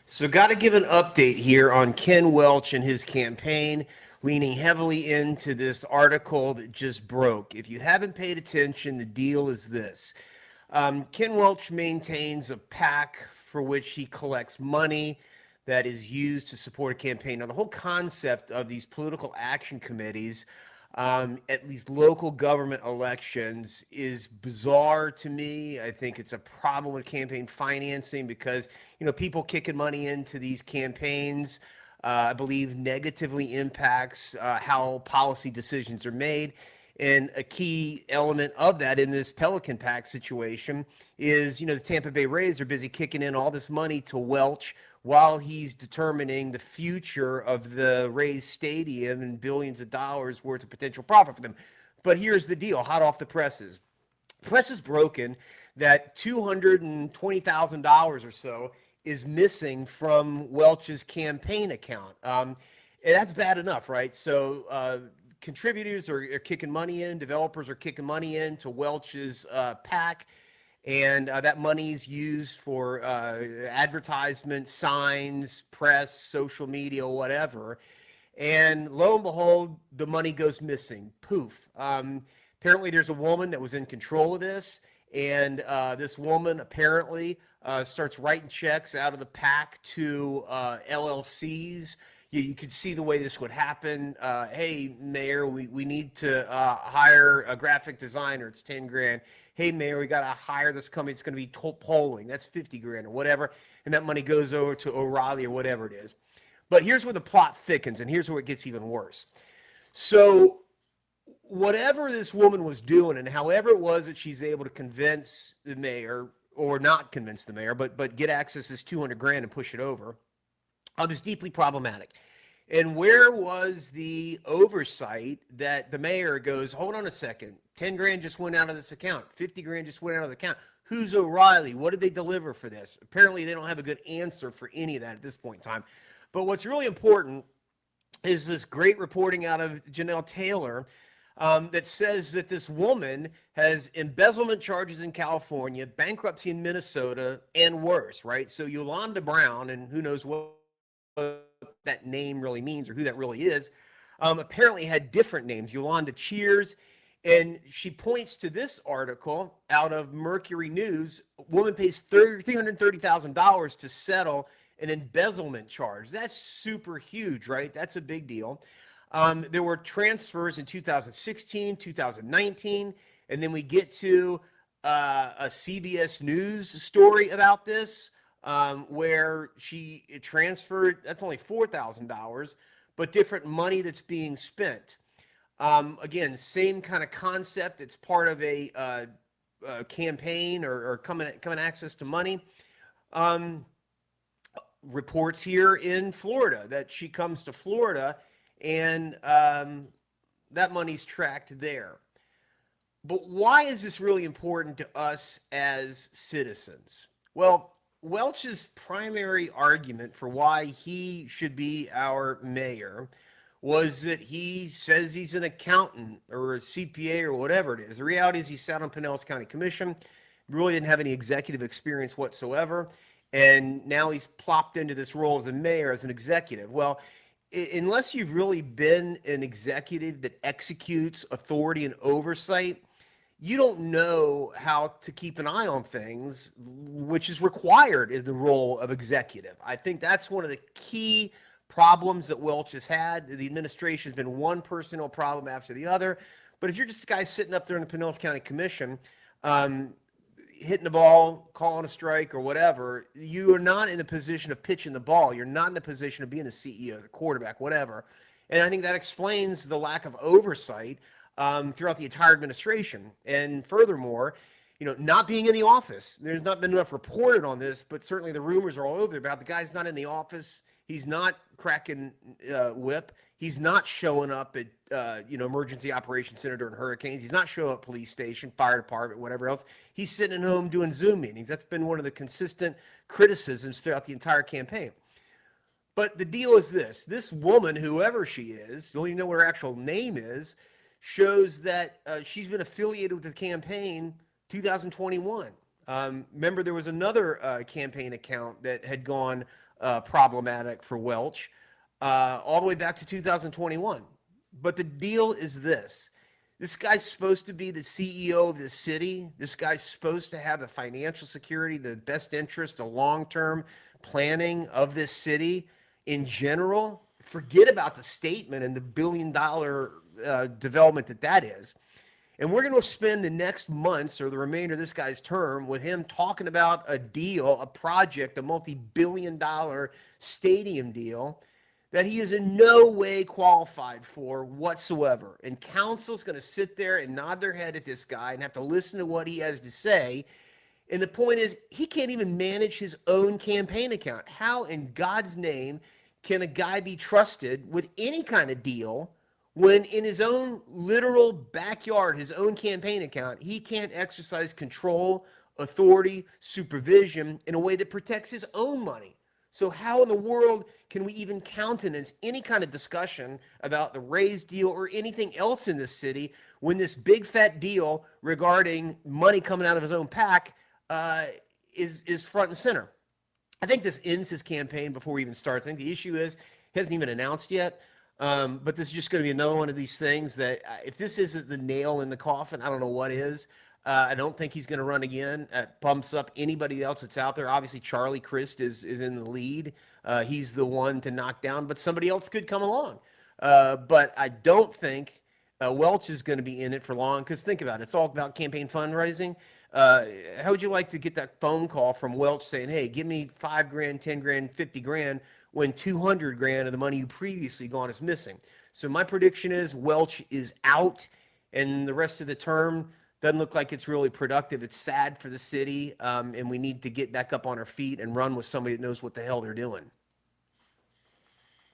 So, got to give an update here on Ken Welch and his campaign, leaning heavily into this article that just broke. If you haven't paid attention, the deal is this. Ken Welch maintains a PAC for which he collects money that is used to support a campaign. Now, the whole concept of these political action committees, at least local government elections, is bizarre to me. I think it's a problem with campaign financing because, people kicking money into these campaigns, I believe negatively impacts how policy decisions are made. And a key element of that in this Pelican Pack situation is, the Tampa Bay Rays are busy kicking in all this money to Welch while he's determining the future of the Rays stadium and billions of dollars worth of potential profit for them. But here's the deal, hot off the presses. Press is broken that $220,000 or so is missing from Welch's campaign account. And that's bad enough, right? So contributors are kicking money in, developers are kicking money in to Welch's PAC, and that money is used for advertisement, signs, press, social media, whatever. And lo and behold, the money goes missing. Poof. Apparently, there's a woman that was in control of this, and this woman apparently starts writing checks out of the PAC to LLCs. You could see the way this would happen. Hey, Mayor, we need to hire a graphic designer. It's 10 grand. Hey, Mayor, we got to hire this company. It's going to be polling. That's 50 grand or whatever. And that money goes over to O'Reilly or whatever it is. But here's where the plot thickens, and here's where it gets even worse. So whatever this woman was doing, and however it was that she's able to convince the mayor, or not convince the mayor, but get access to this 200 grand and push it over, is deeply problematic. And where was the oversight that the mayor goes, hold on a second, 10 grand just went out of this account, 50 grand just went out of the account. Who's O'Reilly? What did they deliver for this? Apparently, they don't have a good answer for any of that at this point in time. But what's really important is this great reporting out of Janelle Taylor that says that this woman has embezzlement charges in California, bankruptcy in Minnesota, and worse, right? So Yolanda Brown, and who knows what that name really means or who that really is, apparently had different names. Yolanda Cheers. And she points to this article out of Mercury News. A woman pays $330,000 to settle an embezzlement charge. That's super huge, right? That's a big deal. There were transfers in 2016, 2019, and then we get to a CBS News story about this where she transferred, that's only $4,000, but different money that's being spent. Again, same kind of concept. It's part of a campaign or common access to money. Reports here in Florida that she comes to Florida and that money's tracked there. But why is this really important to us as citizens? Well, Welch's primary argument for why he should be our mayor was that he says he's an accountant or a CPA or whatever it is. The reality is he sat on Pinellas County Commission, really didn't have any executive experience whatsoever, and now he's plopped into this role as a mayor, as an executive. Well, unless you've really been an executive that executes authority and oversight, you don't know how to keep an eye on things, which is required in the role of executive. I think that's one of the key problems that Welch has had. The administration has been one personnel problem after the other. But if you're just a guy sitting up there in the Pinellas County Commission, hitting the ball, calling a strike or whatever, you are not in the position of pitching the ball. You're not in the position of being the CEO, the quarterback, whatever. And I think that explains the lack of oversight throughout the entire administration. And furthermore, not being in the office. There's not been enough reported on this, but certainly the rumors are all over about the guy's not in the office. He's not cracking whip. He's not showing up at emergency operations center during hurricanes. He's not showing up at police station, fire department, whatever else. He's sitting at home doing Zoom meetings. That's been one of the consistent criticisms throughout the entire campaign. But the deal is this. This woman, whoever she is, don't even know what her actual name is, shows that she's been affiliated with the campaign 2021. Remember, there was another campaign account that had gone problematic for Welch, all the way back to 2021. But the deal is this. This guy's supposed to be the CEO of the city. This guy's supposed to have the financial security, the best interest, the long-term planning of this city in general. Forget about the statement and the billion-dollar development that is. And we're going to spend the next months or the remainder of this guy's term with him talking about a deal, a project, a multi-billion-dollar stadium deal that he is in no way qualified for whatsoever. And council's going to sit there and nod their head at this guy and have to listen to what he has to say. And the point is, he can't even manage his own campaign account. How in God's name can a guy be trusted with any kind of deal when in his own literal backyard, his own campaign account, he can't exercise control, authority, supervision in a way that protects his own money? So how in the world can we even countenance any kind of discussion about the Rays deal or anything else in this city when this big fat deal regarding money coming out of his own PAC is front and center? I think this ends his campaign before he even starts. I think the issue is he hasn't even announced yet. But this is just going to be another one of these things that if this isn't the nail in the coffin, I don't know what is. I don't think he's going to run again. Pumps up anybody else that's out there. Obviously, Charlie Crist is in the lead. He's the one to knock down, but somebody else could come along. But I don't think Welch is going to be in it for long because think about it. It's all about campaign fundraising. How would you like to get that phone call from Welch saying, hey, give me $5,000, $10,000, $50,000 when $200,000 of the money you previously gone is missing? So my prediction is Welch is out and the rest of the term doesn't look like it's really productive. It's sad for the city, and we need to get back up on our feet and run with somebody that knows what the hell they're doing.